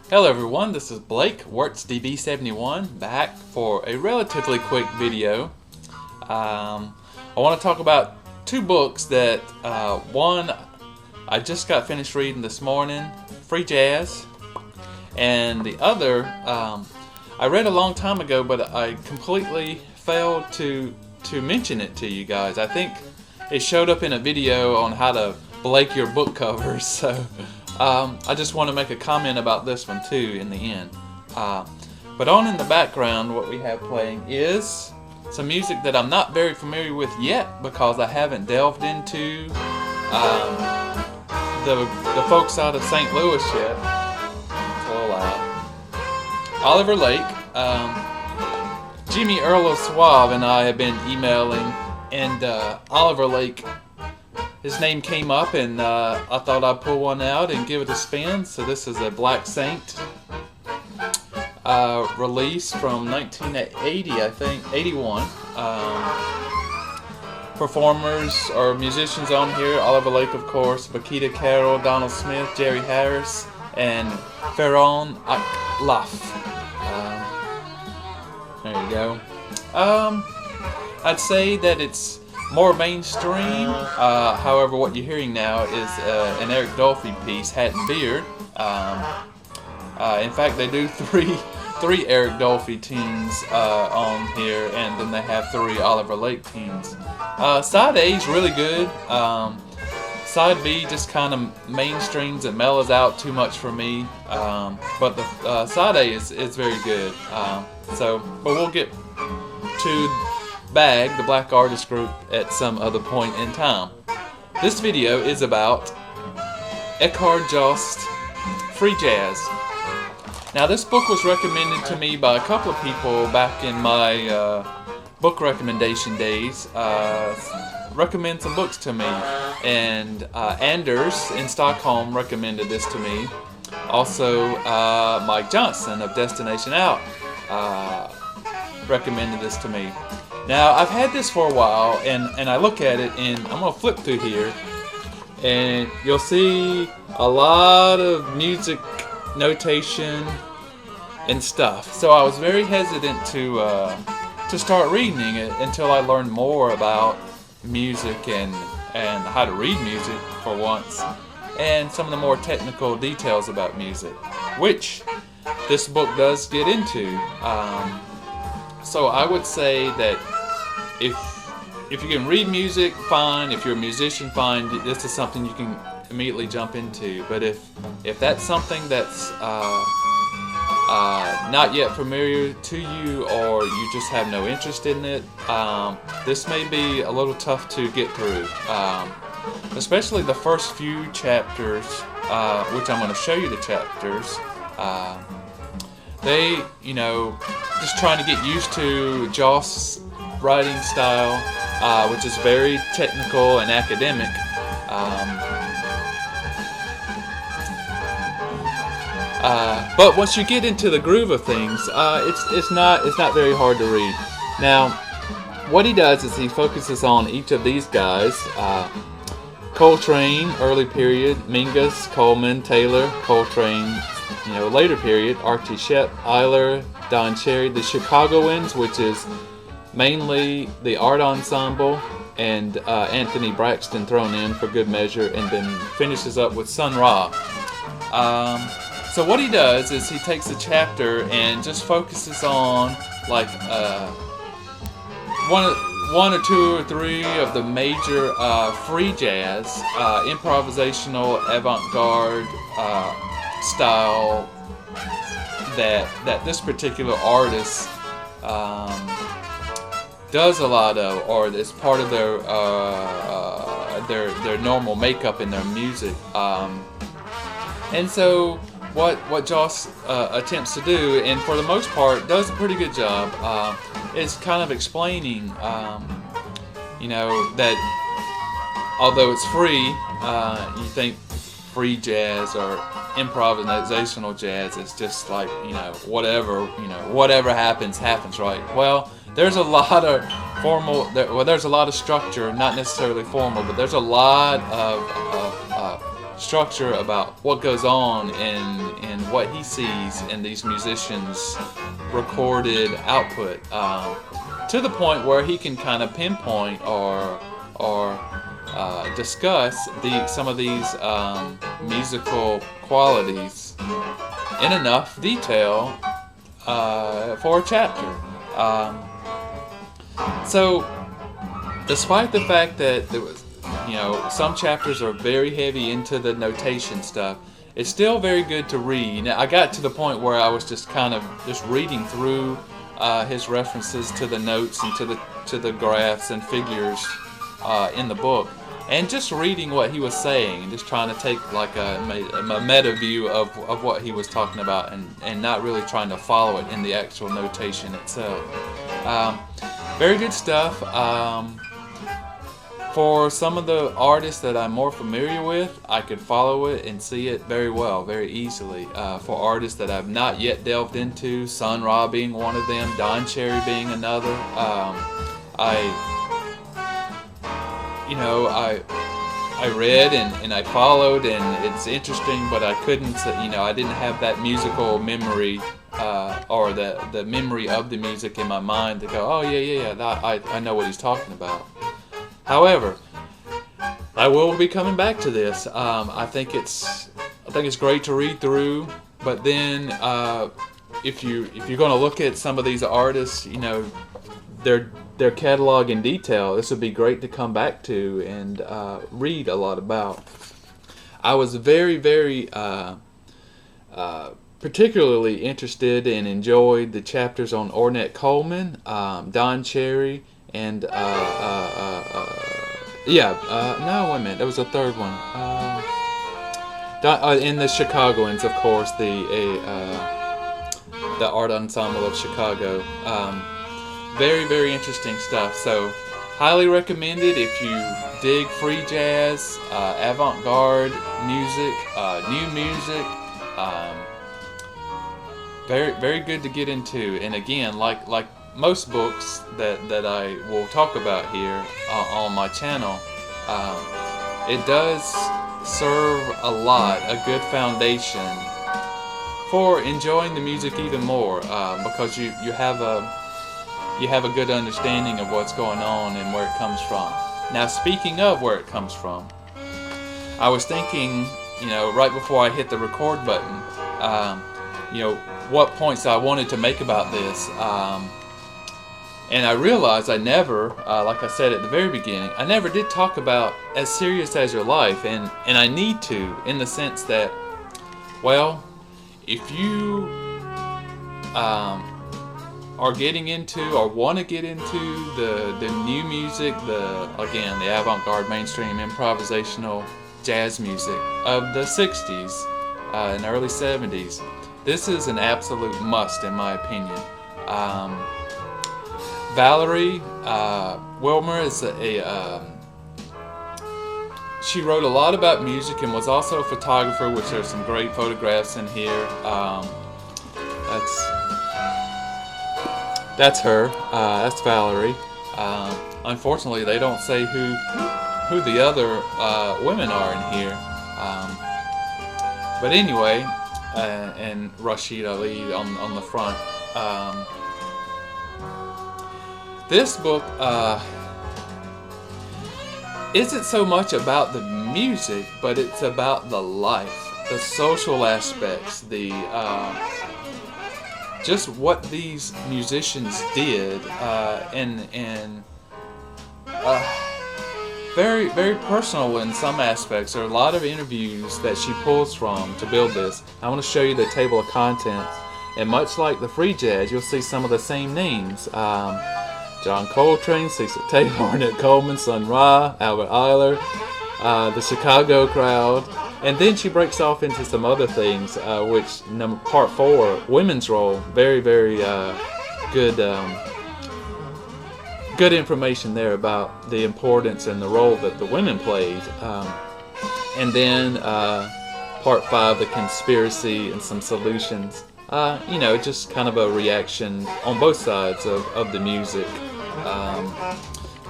Hello everyone, this is Blake, WortsDB71, back for a relatively quick video. I want to talk about two books that, one I just got finished reading this morning, Free Jazz, and the other I read a long time ago, but I completely failed to mention it to you guys. I think it showed up in a video on how to Blake your book covers, so I just want to make a comment about this one too in the end. But on in the background, what we have playing is some music that I'm not very familiar with yet because I haven't delved into the folks out of St. Louis yet. It's a little loud. Oliver Lake, Jimmy Earl of Suave and I have been emailing, and Oliver Lake, his name came up, and I thought I'd pull one out and give it a spin. So this is a Black Saint release from 1980, I think, 81. Performers or musicians on here: Oliver Lake, of course, Bakita Carroll, Donald Smith, Jerry Harris, and Ferron Aklaf. There you go. I'd say that it's more mainstream. However, what you're hearing now is an Eric Dolphy piece, Hat and Beard. In fact, they do three Eric Dolphy tunes on here, and then they have three Oliver Lake tunes. Side A is really good. Side B just kind of mainstreams and mellows out too much for me. But the side A is very good. But we'll get to Bag, the Black Artist Group, at some other point in time. This video is about Ekkehard, Jost, Free Jazz. Now, this book was recommended to me by a couple of people back in my book recommendation days. Recommend some books to me, and Anders in Stockholm recommended this to me. Also, Mike Johnson of Destination Out recommended this to me. Now, I've had this for a while, and I look at it, and I'm going to flip through here, and you'll see a lot of music notation and stuff. So I was very hesitant to start reading it until I learned more about music and how to read music for once, and some of the more technical details about music, which this book does get into. So I would say that if you can read music, fine. If you're a musician, fine. This is something you can immediately jump into. But if that's something that's not yet familiar to you, or you just have no interest in it, this may be a little tough to get through. Especially the first few chapters, which I'm going to show you the chapters. They, just trying to get used to Jost's writing style, which is very technical and academic. But once you get into the groove of things, it's not very hard to read. Now, what he does is he focuses on each of these guys: Coltrane, early period; Mingus, Coleman, Taylor; Coltrane, later period; Archie Shepp, Eiler, Don Cherry; the Chicagoans, which is mainly the art ensemble, and Anthony Braxton thrown in for good measure, and then finishes up with Sun Ra. So what he does is he takes a chapter and just focuses on like one or two or three of the major free jazz, improvisational, avant-garde style that this particular artist does a lot of, or is part of their normal makeup in their music. And so what Jost attempts to do, and for the most part does a pretty good job, is kind of explaining, that although it's free, you think free jazz or improvisational jazz is just like, whatever happens, right? Well, there's a lot of there's a lot of structure, not necessarily formal, but there's a lot of structure about what goes on and what he sees in these musicians' recorded output, to the point where he can kind of pinpoint or discuss some of these musical qualities in enough detail for a chapter. So, despite the fact that there was, some chapters are very heavy into the notation stuff, it's still very good to read. Now, I got to the point where I was just kind of just reading through his references to the notes and to the graphs and figures in the book, and just reading what he was saying, and just trying to take like a meta view of what he was talking about, and not really trying to follow it in the actual notation itself. Very good stuff. For some of the artists that I'm more familiar with, I could follow it and see it very well, very easily. For artists that I've not yet delved into, Sun Ra being one of them, Don Cherry being another, I read and I followed, and it's interesting, but I couldn't, I didn't have that musical memory or the memory of the music in my mind to go, oh yeah, I know what he's talking about. However, I will be coming back to this. I think it's great to read through, but then if you're going to look at some of these artists, their catalog in detail, this would be great to come back to and read a lot about. I was very, very particularly interested and enjoyed the chapters on Ornette Coleman, Don Cherry, and wait a minute, there was a third one. In the Chicagoans, of course, the Art Ensemble of Chicago. Very, very interesting stuff. So, highly recommended if you dig free jazz, avant-garde music, new music. Very, very good to get into. And again, like most books that I will talk about here on my channel, it does serve a good foundation for enjoying the music even more, because you have a good understanding of what's going on and where it comes from. Now, speaking of where it comes from, I was thinking, right before I hit the record button, what points I wanted to make about this. And I realized I never, like I said at the very beginning, I never did talk about As Serious as Your Life, and I need to, in the sense that, well, if you are getting into or want to get into the new music, the avant-garde, mainstream, improvisational jazz music of the 60s and early 70s, this is an absolute must in my opinion. Valerie Wilmer is she wrote a lot about music and was also a photographer, which there's some great photographs in here. That's her. That's Valerie. Unfortunately, they don't say who the other women are in here. But anyway, and Rashid Ali on the front. This book isn't so much about the music, but it's about the life, the social aspects, the just what these musicians did, and very, very personal in some aspects. There are a lot of interviews that she pulls from to build this. I want to show you the table of contents, and much like the free jazz, you'll see some of the same names. John Coltrane, Cecil Taylor, Ornette Coleman, Sun Ra, Albert Ayler, the Chicago crowd, and then she breaks off into some other things, which part 4, women's role, very, very good information there about the importance and the role that the women played, and then part 5, the conspiracy and some solutions. Just kind of a reaction on both sides of the music.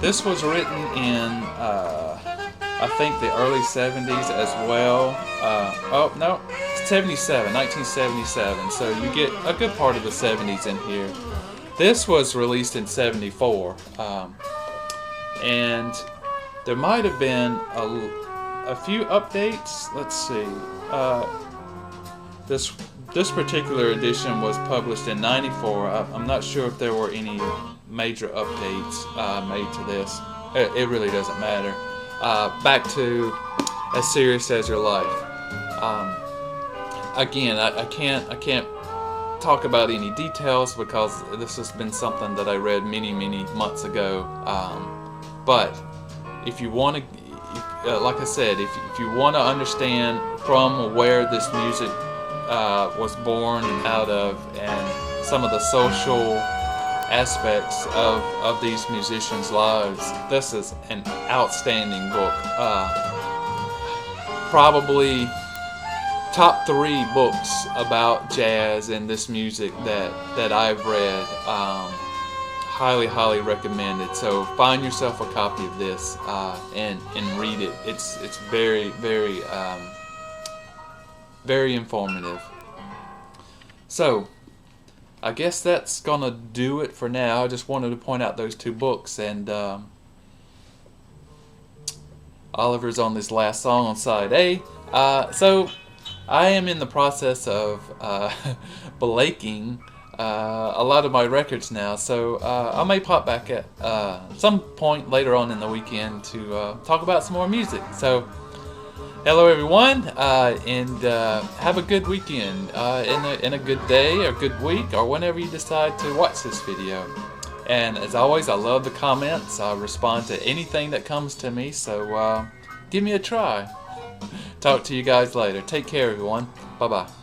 This was written in I think the early 70s as well. Oh, no, 77, 1977. So you get a good part of the 70s in here. This was released in 74. And there might have been a few updates. Let's see. This particular edition was published in 94. I'm not sure if there were any major updates made to this. It really doesn't matter. Back to As Serious as Your Life. Again, I can't talk about any details because this has been something that I read many months ago. But if you want to, like I said, if you want to understand from where this music was born out of, and some of the social aspects of these musicians' lives, this is an outstanding book. Probably top 3 books about jazz and this music that I've read. Highly recommended. So find yourself a copy of this and read it. It's very informative. So I guess that's gonna do it for now. I just wanted to point out those 2 books, and Oliver's on this last song on side A. So I am in the process of belaking a lot of my records now, so I may pop back at some point later on in the weekend to talk about some more music. So hello everyone, and have a good weekend, in a good day or good week, or whenever you decide to watch this video. And as always, I love the comments. I respond to anything that comes to me, so give me a try. Talk to you guys later. Take care, everyone. Bye-bye.